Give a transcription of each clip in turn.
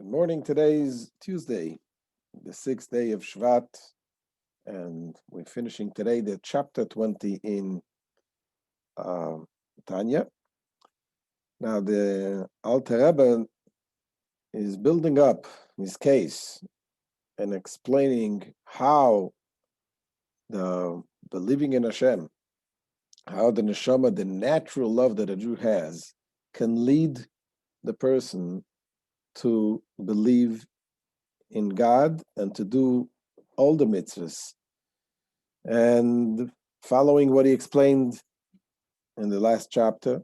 Good morning. Today is Tuesday, the 6th day of Shevat, and we're finishing today the chapter 20 in Tanya. Now, the Alter Rebbe is building up his case and explaining how the believing in Hashem, how the neshama, the natural love that a Jew has, can lead the person to believe in God and to do all the mitzvahs. And following what he explained in the last chapter,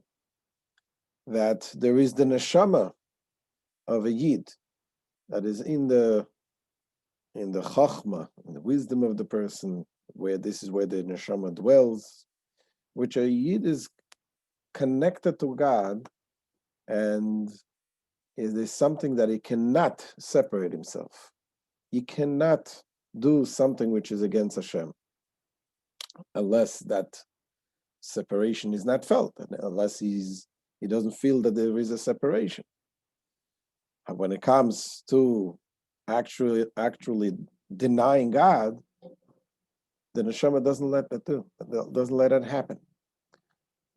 that there is the neshama of a yid that is in the chachma, in the wisdom of the person, where this is where the neshama dwells, which a yid is connected to God, and it is something that he cannot separate himself. He cannot do something which is against Hashem, unless that separation is not felt, unless he doesn't feel that there is a separation. And when it comes to actually denying God, the neshama doesn't let that happen.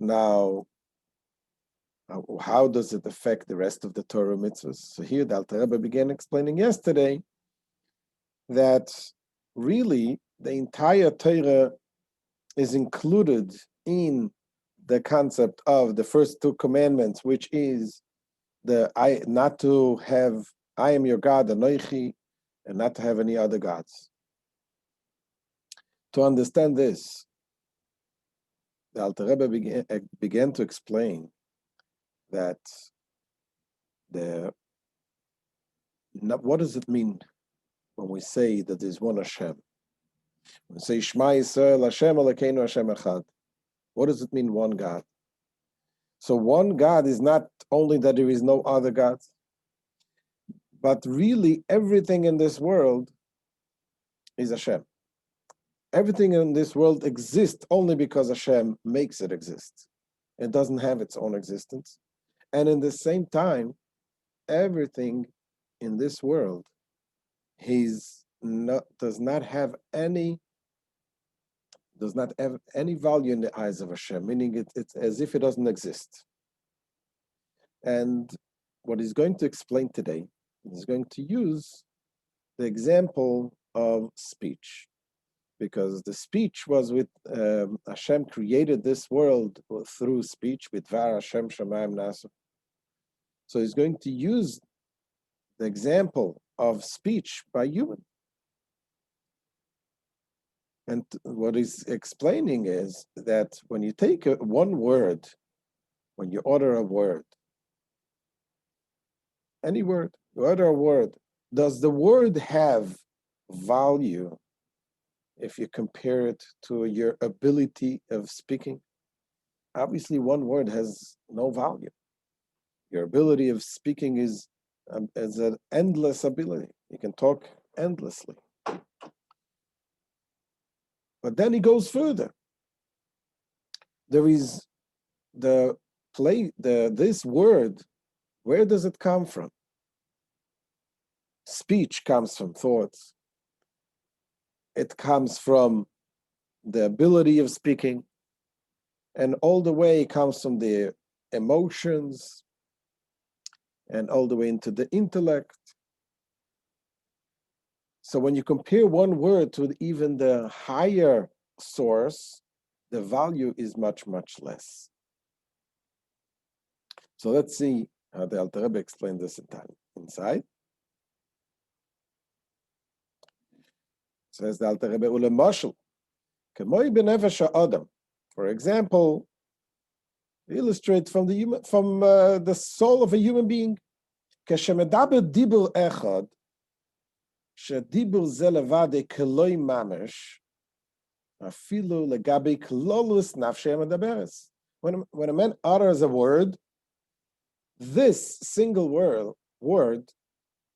Now, how does it affect the rest of the Torah mitzvahs? So here the Alter Rebbe began explaining yesterday that really the entire Torah is included in the concept of the first two commandments, which is not to have I am your God, Anoichi, and not to have any other gods. To understand this, the Alter Rebbe began to explain that what does it mean when we say that there's one Hashem? When we say Shema Yisrael, Hashem Elokeinu Hashem Echad, what does it mean, one God? So one God is not only that there is no other gods, but really everything in this world is Hashem. Everything in this world exists only because Hashem makes it exist. It doesn't have its own existence. And in the same time, everything in this world does not have any value in the eyes of Hashem, meaning it's as if it doesn't exist. And what he's going to explain today is going to use the example of speech, because the speech was with Hashem created this world through speech, with Var Hashem Shamayim Nasu. So he's going to use the example of speech by human. And what he's explaining is that when you take one word, when you utter a word, any word, you utter a word, does the word have value if you compare it to your ability of speaking? Obviously, one word has no value. Your ability of speaking is an endless ability. You can talk endlessly. But then he goes further. There is this word, where does it come from? Speech comes from thoughts. It comes from the ability of speaking, and all the way it comes from the emotions, and all the way into the intellect. So when you compare one word to even the higher source, the value is much, much less. So let's see how the Alter Rebbe explained this inside. Says the Alter Rebbe, Ulemashal, Kemoi b'nefesh ha'adam. For example, illustrate from the soul of a human being. Keshemedaber dibur echad, shedibur ze levade keloi mamesh, afilu legabe klolus nafshei medaberes. When a man utters a word, this single word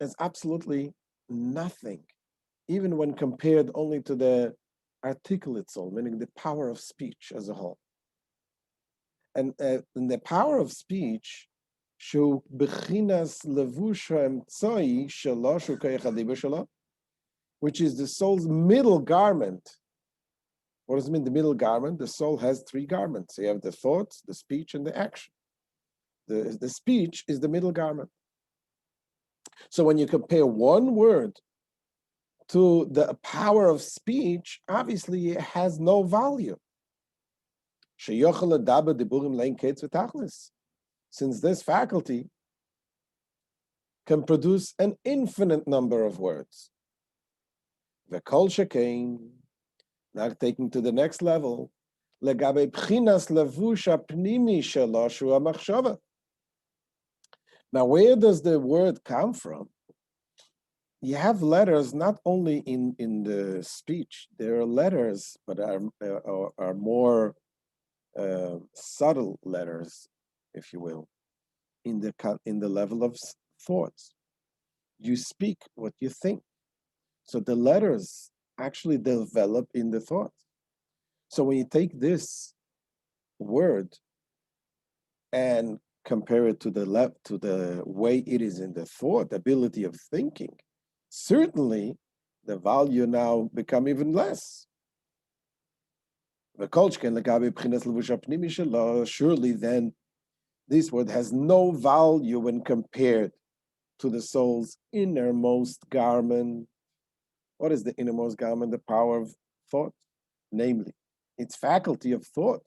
is absolutely nothing, even when compared only to the articulate soul, meaning the power of speech as a whole. And the power of speech שהוא בחינת לבוש האמצעי שלו, שהוא כוח הדיבור שלו, which is the soul's middle garment. What does it mean, the middle garment? The soul has three garments. You have the thoughts, the speech, and the action. The speech is the middle garment. So when you compare one word to the power of speech, obviously it has no value. Since this faculty can produce an infinite number of words. V'kol shekein, now taking to the next level, legabe bchinas levush hapnimi shelo shu hamachshava. Now, where does the word come from? You have letters not only in the speech. There are letters, but are more subtle letters, if you will, in the level of thoughts. You speak what you think. So the letters actually develop in the thought. So when you take this word and compare it to the way it is in the thought, ability of thinking, certainly the value now become even less. Surely then this word has no value when compared to the soul's innermost garment. What is the innermost garment? The power of thought, namely its faculty of thought,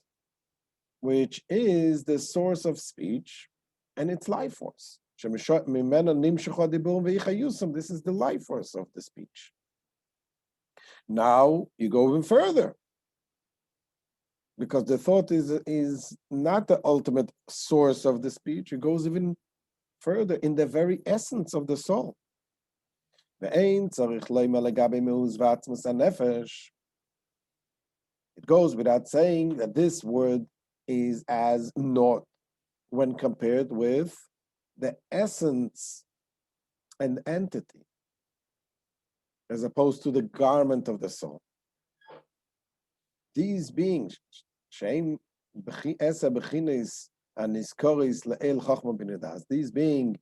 which is the source of speech and its life force. This is the life force of the speech. Now you go even further, because the thought is not the ultimate source of the speech. It goes even further in the very essence of the soul. It goes without saying that this word is as naught when compared with the essence and entity, as opposed to the garment of the soul. These beings, these being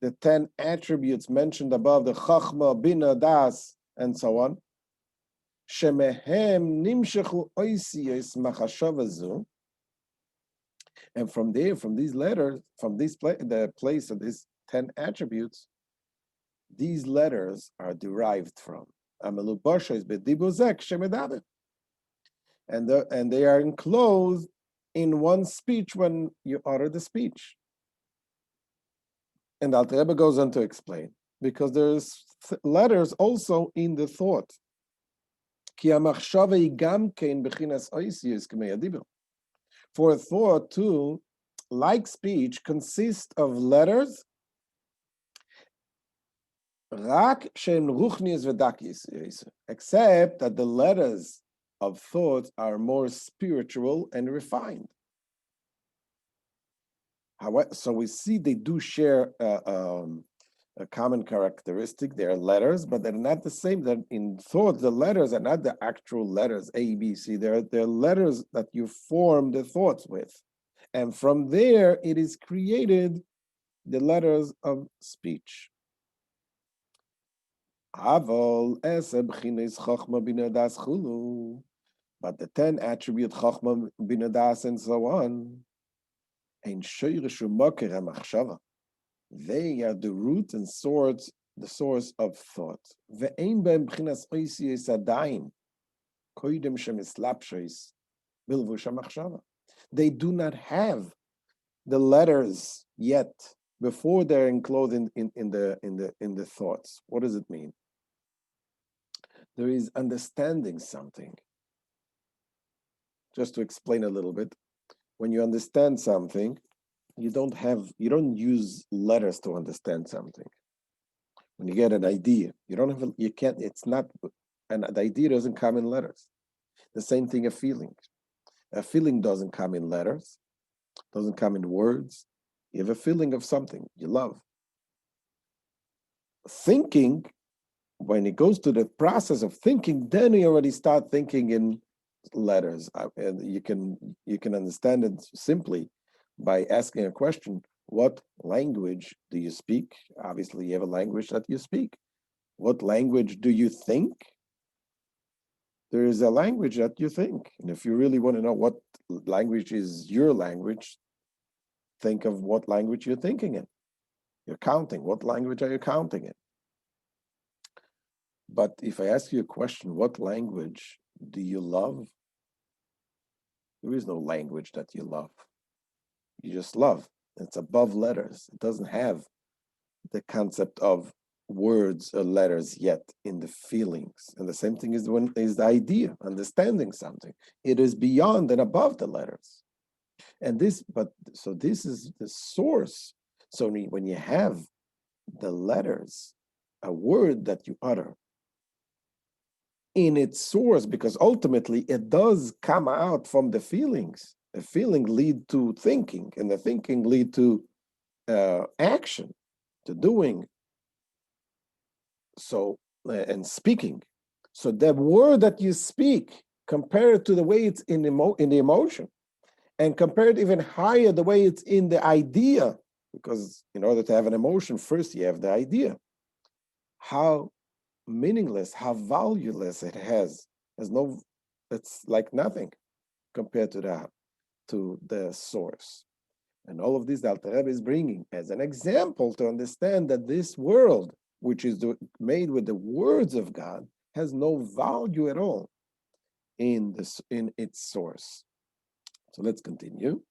the 10 attributes mentioned above, the Chachma, Bina, Das, and so on, and from there, from these letters, from the place of these 10 attributes, these letters are derived from. And they are enclosed in one speech when you utter the speech. And Alter Rebbe goes on to explain, because there's letters also in the thought. For a thought too, like speech, consists of letters, except that the letters of thought are more spiritual and refined. However, so we see they do share a common characteristic. They are letters, but they're not the same. That in thought, the letters are not the actual letters A, B, C. They're letters that you form the thoughts with, and from there it is created the letters of speech. But the 10 attribute Chachma, Bina, Das, and so on, they are the root and source, the source of thought. They do not have the letters yet before they're enclosed in the thoughts. What does it mean? There is understanding something. Just to explain a little bit, when you understand something, you don't use letters to understand something. When you get an idea, and the idea doesn't come in letters. The same thing, a feeling. A feeling doesn't come in letters, doesn't come in words. You have a feeling of something you love. Thinking, when it goes to the process of thinking, then you already start thinking in letters. And you can understand it simply by asking a question. What language do you speak? Obviously, you have a language that you speak. What language do you think? There is a language that you think. And if you really want to know what language is your language, think of what language you're thinking in. You're counting. What language are you counting in? But if I ask you a question, what language do you love? There is no language that you love. You just love. It's above letters. It doesn't have the concept of words or letters yet in the feelings. And the same thing is the idea, understanding something. It is beyond and above the letters. And this is the source. So when you have the letters, a word that you utter in its source, because ultimately it does come out from the feelings. The feeling lead to thinking, and the thinking lead to action, to doing. So and speaking. So the word that you speak, compared to the way it's in the emotion, and compared even higher the way it's in the idea, because in order to have an emotion, first you have the idea. How meaningless, how valueless it has no, it's like nothing compared to the source. And all of this the Alter Rebbe is bringing as an example to understand that this world, which is made with the words of God, has no value at all in its source. So let's continue.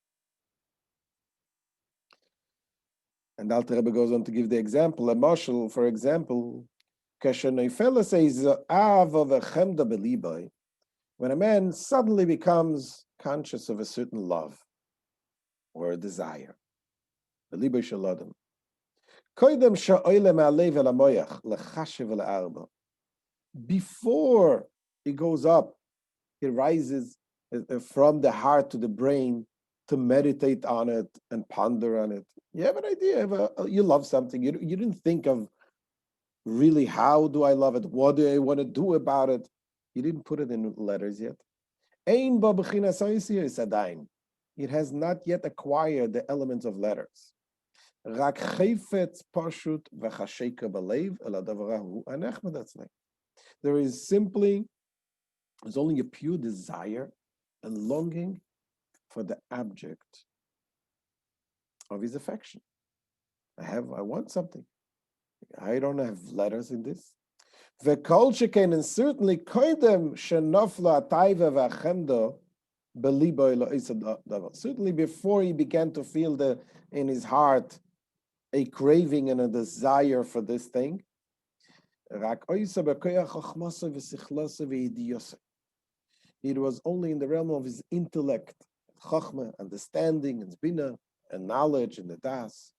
And Alter Rebbe goes on to give the example. A mashal, for example, when a man suddenly becomes conscious of a certain love or a desire, before it goes up, it rises from the heart to the brain to meditate on it and ponder on it. You have an idea, you love something, you didn't think of really how do I love it, what do I want to do about it. You didn't put it in letters yet. It has not yet acquired the elements of letters. There is only a pure desire and longing for the object of his affection. I want something. I don't have letters in this. And certainly certainly before he began to feel in his heart a craving and a desire for this thing, it was only in the realm of his intellect, chachma, understanding, and bina, and knowledge, and the das.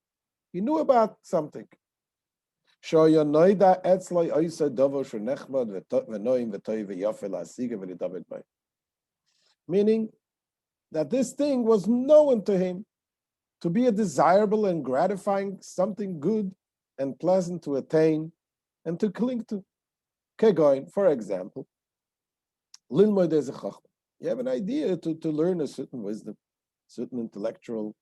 He knew about something. Meaning that this thing was known to him to be a desirable and gratifying, something good and pleasant to attain and to cling to. For example, you have an idea to learn a certain wisdom, certain intellectual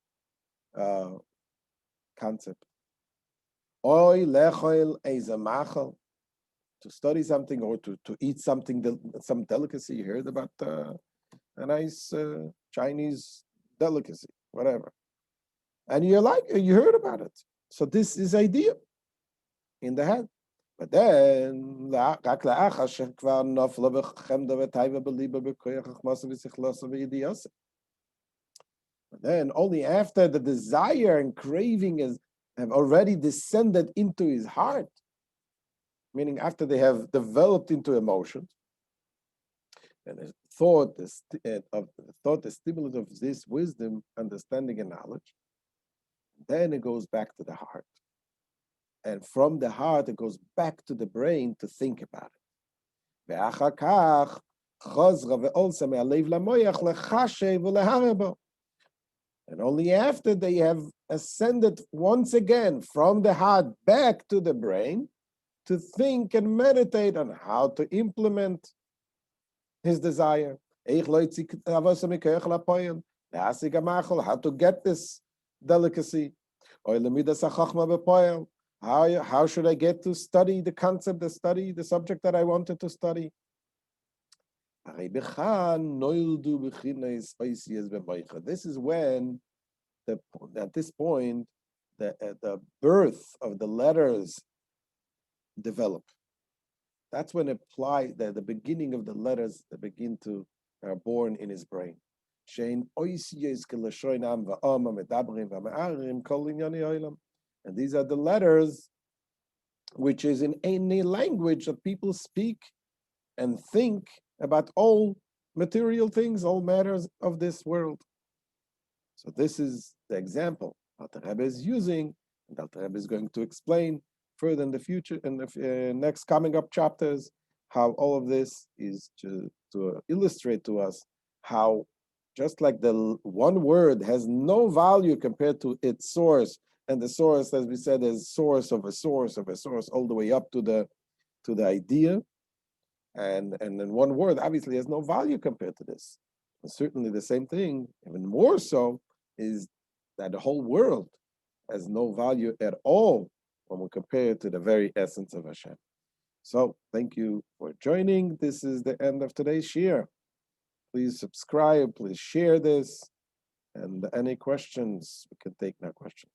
concept. To study something or to eat something, some delicacy. You heard about a nice Chinese delicacy, whatever. And you heard about it. So this is idea in the head. But then, only after the desire and craving have already descended into his heart, meaning after they have developed into emotions, and the stimulant of this wisdom, understanding, and knowledge, then it goes back to the heart. And from the heart, it goes back to the brain to think about it. And only after they have ascended once again from the heart back to the brain to think and meditate on how to implement his desire. How to get this delicacy. How should I get to study the concept, the subject that I wanted to study? This is when, at this point, the birth of the letters develop. That's when the beginning of the letters that begin to are born in his brain. And these are the letters which is in any language that people speak and think about all material things, all matters of this world. So this is the example that the Rebbe is using, and that the Rebbe is going to explain further in the future, in the next coming up chapters, how all of this is to illustrate to us how just like the one word has no value compared to its source, and the source, as we said, is source of a source of a source all the way up to the idea, and then one word obviously has no value compared to this. And certainly the same thing, even more so, is that the whole world has no value at all when we compare it to the very essence of Hashem. So thank you for joining. This is the end of today's shir. Please subscribe, please share this, and any questions, we can take now questions.